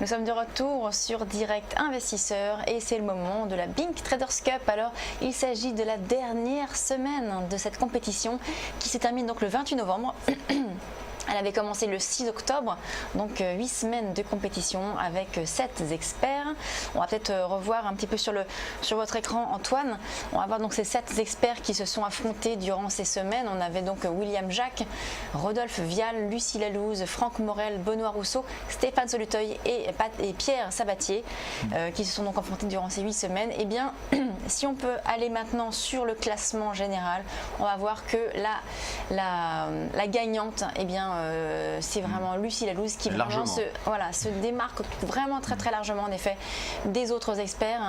Nous sommes de retour sur Direct Investisseur et c'est le moment de la Bing Traders Cup. Alors, il s'agit de la dernière semaine de cette compétition qui se termine donc le 28 novembre. Elle avait commencé le 6 octobre, donc 8 semaines de compétition avec 7 experts. On va peut-être revoir un petit peu sur votre écran, Antoine. On va voir donc ces 7 experts qui se sont affrontés durant ces semaines. On avait donc William Jacques, Rodolphe Vial, Lucie Lalouse, Franck Morel, Benoît Rousseau, Stéphane Solutoy et Pierre Sabatier qui se sont donc affrontés durant ces 8 semaines. Et bien, si on peut aller maintenant sur le classement général, on va voir que la gagnante, eh bien, c'est vraiment Lucie Lalouse qui vraiment se démarque vraiment très largement en effet des autres experts.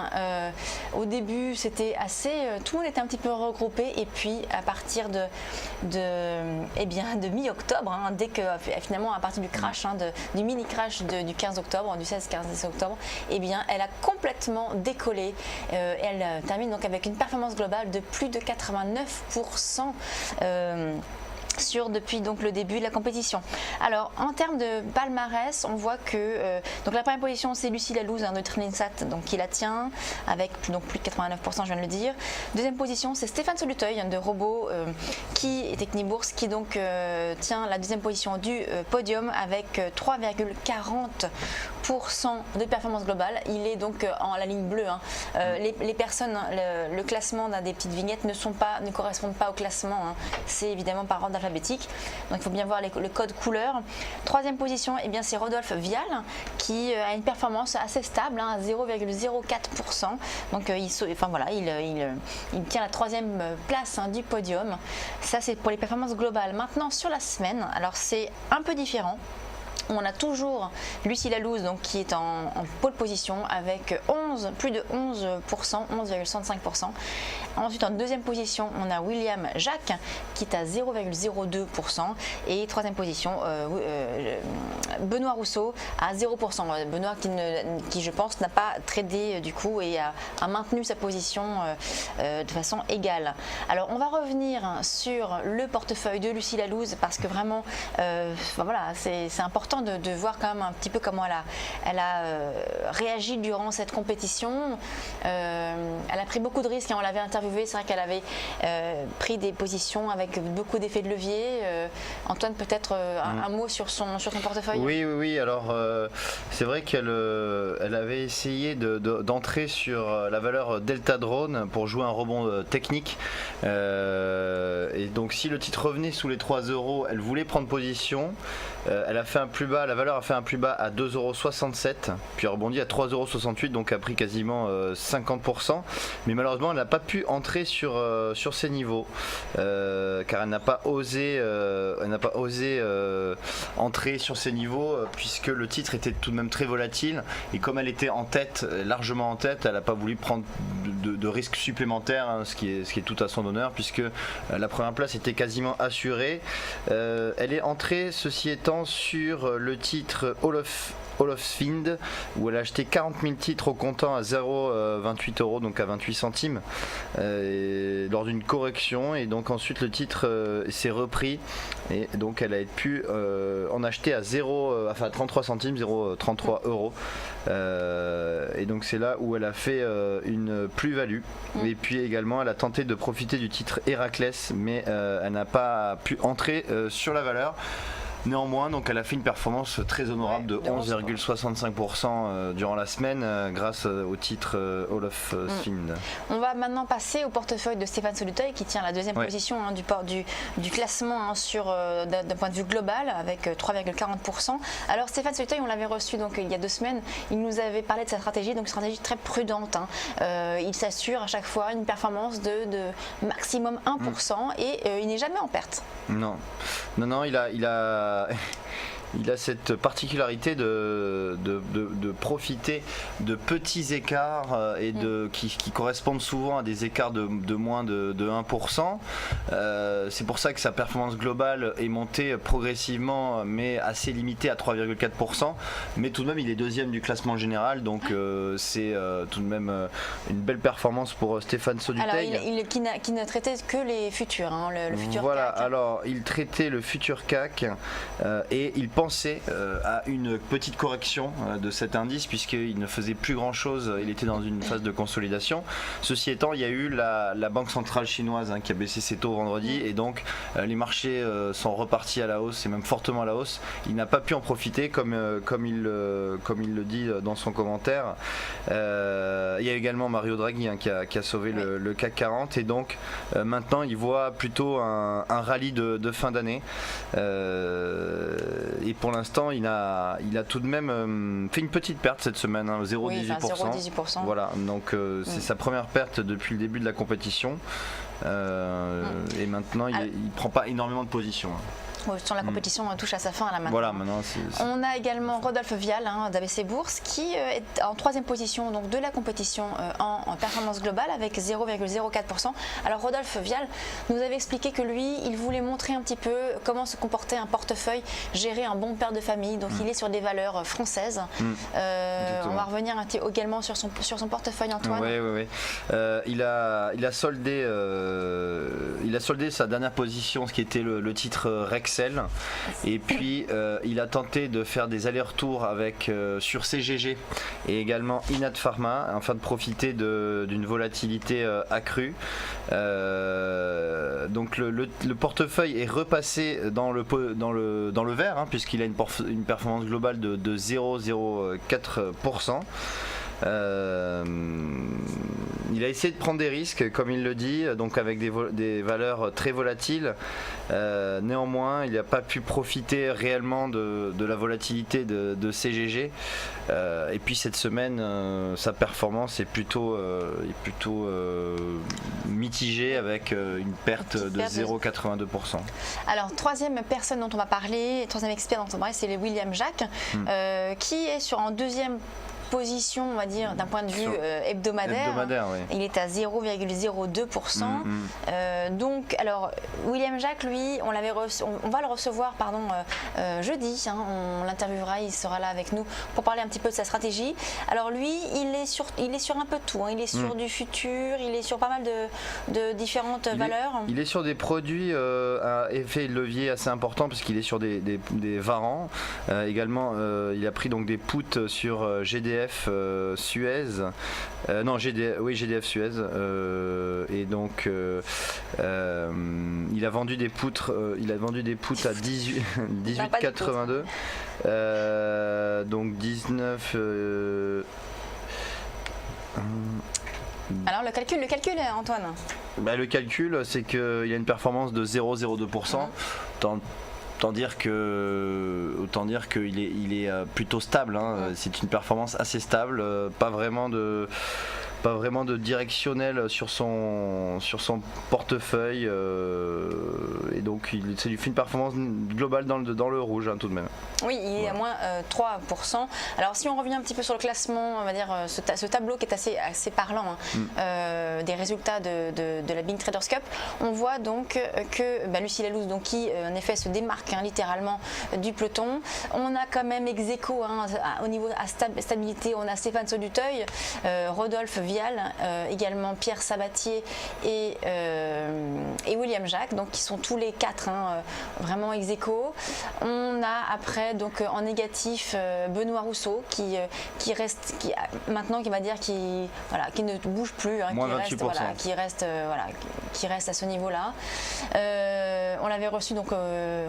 Au début c'était assez, tout le monde était un petit peu regroupé et puis à partir de mi-octobre, dès que finalement à partir du crash, du mini crash du 15 octobre, du 16-15 octobre, eh bien elle a complètement décollé. Elle termine donc avec une performance globale de plus de 89%. Depuis donc le début de la compétition. Alors en termes de palmarès, on voit que donc la première position c'est Lucie Lalouse de Trininsat donc qui la tient avec donc plus de 89%, je viens de le dire. Deuxième position c'est Stéphane Solutoy de Robot qui est Technibourse qui donc tient la deuxième position du podium avec 3,40% de performance globale. Il est donc en la ligne bleue. Les personnes, le classement des petites vignettes ne correspondent pas au classement. C'est évidemment par ordre alphabétique. Donc il faut bien voir le code couleur. Troisième position, eh bien c'est Rodolphe Vial qui a une performance assez stable, à 0,04%. Donc il tient la troisième place du podium. Ça c'est pour les performances globales. Maintenant sur la semaine, alors c'est un peu différent. On a toujours Lucie Lalouse donc, qui est en pole position avec plus de 11%, 11,65%. Ensuite en deuxième position on a William Jacques qui est à 0,02% et troisième position Benoît Rousseau à 0%. Benoît qui je pense n'a pas tradé du coup et a maintenu sa position de façon égale. Alors on va revenir sur le portefeuille de Lucie Lalouse parce que vraiment voilà, c'est important de voir quand même un petit peu comment elle a réagi durant cette compétition. Elle a pris beaucoup de risques, on l'avait interviewée, c'est vrai qu'elle avait pris des positions avec beaucoup d'effets de levier. Antoine, peut-être un mot sur son portefeuille. Oui, alors c'est vrai qu'elle avait essayé d'entrer sur la valeur Delta Drone pour jouer un rebond technique et donc si le titre revenait sous les 3 €, elle voulait prendre position. Elle a fait un plus bas, la valeur a fait un plus bas à 2,67 €, puis a rebondi à 3,68 €, donc a pris quasiment 50%. Mais malheureusement, elle n'a pas pu entrer sur ces niveaux, car elle n'a pas osé entrer sur ces niveaux, puisque le titre était tout de même très volatile. Et comme elle était en tête, largement en tête, elle n'a pas voulu prendre de risques supplémentaires, ce qui est tout à son honneur, puisque la première place était quasiment assurée. Elle est entrée, ceci étant, sur le titre Olaf Find où elle a acheté 40 000 titres au comptant à 0,28 €, donc à 28 centimes lors d'une correction, et donc ensuite le titre s'est repris et donc elle a pu en acheter à 33 centimes, 0,33 €, et donc c'est là où elle a fait une plus-value. Et puis également elle a tenté de profiter du titre Héraclès, mais elle n'a pas pu entrer sur la valeur. Néanmoins, donc elle a fait une performance très honorable de 11,65% durant la semaine grâce au titre Olaf Find. On va maintenant passer au portefeuille de Stéphane Solutoy qui tient la deuxième position du classement d'un point de vue global avec 3,40%. Alors Stéphane Solutoy, on l'avait reçu donc il y a 2 semaines, il nous avait parlé de sa stratégie, donc une stratégie très prudente. Il s'assure à chaque fois une performance de maximum 1% et il n'est jamais en perte. Non, il a cette particularité de profiter de petits écarts et qui correspondent souvent à des écarts de moins de 1%. C'est pour ça que sa performance globale est montée progressivement, mais assez limitée à 3,4%. Mais tout de même, il est deuxième du classement général, donc c'est tout de même une belle performance pour Stéphane Solutoy. Alors, qui n'a traité que les futurs, le futur voilà, CAC. alors il traitait le futur CAC et il pense penser à une petite correction de cet indice puisqu'il ne faisait plus grand chose, il était dans une phase de consolidation. Ceci étant, il y a eu la Banque centrale chinoise qui a baissé ses taux vendredi et donc les marchés sont repartis à la hausse et même fortement à la hausse. Il n'a pas pu en profiter comme il le dit dans son commentaire. Il y a également Mario Draghi qui a sauvé le CAC 40 et donc maintenant il voit plutôt un rallye de fin d'année et pour l'instant il a tout de même fait une petite perte cette semaine, 0,18%. Voilà, donc c'est sa première perte depuis le début de la compétition et maintenant il prend pas énormément de position. Sur la compétition touche à sa fin là maintenant. Voilà, maintenant on a également Rodolphe Vial d'ABC Bourse qui est en 3e position donc, de la compétition en performance globale avec 0,04%. Alors Rodolphe Vial nous avait expliqué que lui il voulait montrer un petit peu comment se comportait un portefeuille, gérer un bon père de famille, donc il est sur des valeurs françaises. On va revenir également sur son portefeuille, Antoine. Oui. Il a soldé sa dernière position, ce qui était le titre Rexel. Et puis il a tenté de faire des allers-retours sur CGG et également Inat Pharma afin de profiter d'une volatilité accrue. Donc le portefeuille est repassé dans le vert puisqu'il a une performance globale de 0,04%. Il a essayé de prendre des risques comme il le dit, donc avec des valeurs très volatiles. Néanmoins il n'a pas pu profiter réellement de la volatilité de CGG et puis cette semaine sa performance est plutôt mitigée avec une perte de 0,82%. Alors troisième personne dont on va parler, troisième expert dont on va parler, c'est William Jacques qui est en deuxième position, on va dire, d'un point de vue hebdomadaire. Oui. Il est à 0,02%. Donc, alors, William Jacques, lui, on va le recevoir jeudi. On l'interviewera, il sera là avec nous pour parler un petit peu de sa stratégie. Alors, lui, il est sur un peu de tout. Il est sur du futur, il est sur pas mal de différentes valeurs. Il est sur des produits à effet levier assez important parce qu'il est sur des varans. Également, il a pris donc des puts sur GDF Suez, GDF Suez, et donc il a vendu des poutres, à 18,82, donc 19. Alors le calcul Antoine. Le calcul, c'est qu'il a une performance de 0,02%. Autant dire qu'il est plutôt stable, c'est une performance assez stable, pas vraiment de directionnel sur son portefeuille et donc ça lui fait une performance globale dans le rouge tout de même. Oui, il est à moins 3%. Alors si on revient un petit peu sur le classement, on va dire ce tableau qui est assez parlant des résultats de la Bing Traders Cup, on voit donc que Lucie Lalouz qui en effet se démarque littéralement du peloton. On a quand même ex aequo au niveau stabilité, on a Stéphane Sauduteuil, Rodolphe Vial, également Pierre Sabatier et William Jacques, donc qui sont tous les quatre vraiment ex aequo. On a après donc en négatif Benoît Rousseau qui ne bouge plus, qui reste à ce niveau-là. On l'avait reçu donc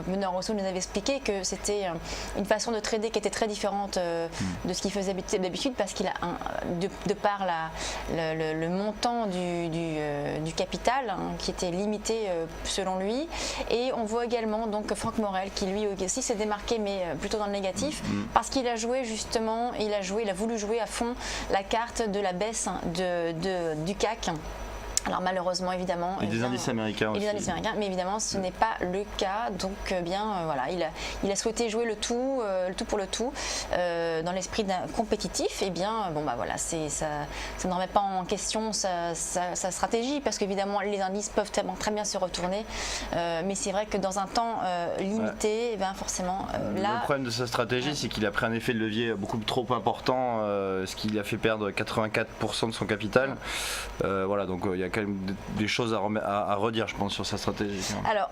Benoît Rousseau nous avait expliqué que c'était une façon de trader qui était très différente de ce qu'il faisait d'habitude parce qu'il a de par le montant du capital qui était limité selon lui, et on voit également donc Franck Morel qui lui aussi s'est démarqué mais plutôt dans le négatif parce qu'il a voulu jouer à fond la carte de la baisse du CAC. Alors malheureusement évidemment et des indices américains aussi. Des indices américains, mais évidemment ce n'est pas le cas, donc il a souhaité jouer le tout pour le tout dans l'esprit d'un compétitif. Et bien ça ne remet pas en question sa stratégie parce qu'évidemment les indices peuvent très bien se retourner, mais c'est vrai que dans un temps limité, forcément le problème de sa stratégie c'est qu'il a pris un effet de levier beaucoup trop important, ce qui lui a fait perdre 84% de son capital. Donc il y a quand même des choses à redire, je pense, sur sa stratégie. Alors,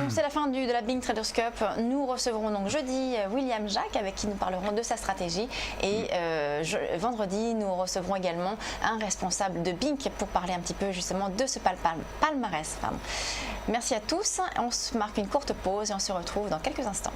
c'est la fin de la Bing Traders Cup. Nous recevrons donc jeudi William Jacques, avec qui nous parlerons de sa stratégie. Et vendredi, nous recevrons également un responsable de Bing pour parler un petit peu justement de ce palmarès. Merci à tous. On se marque une courte pause et on se retrouve dans quelques instants.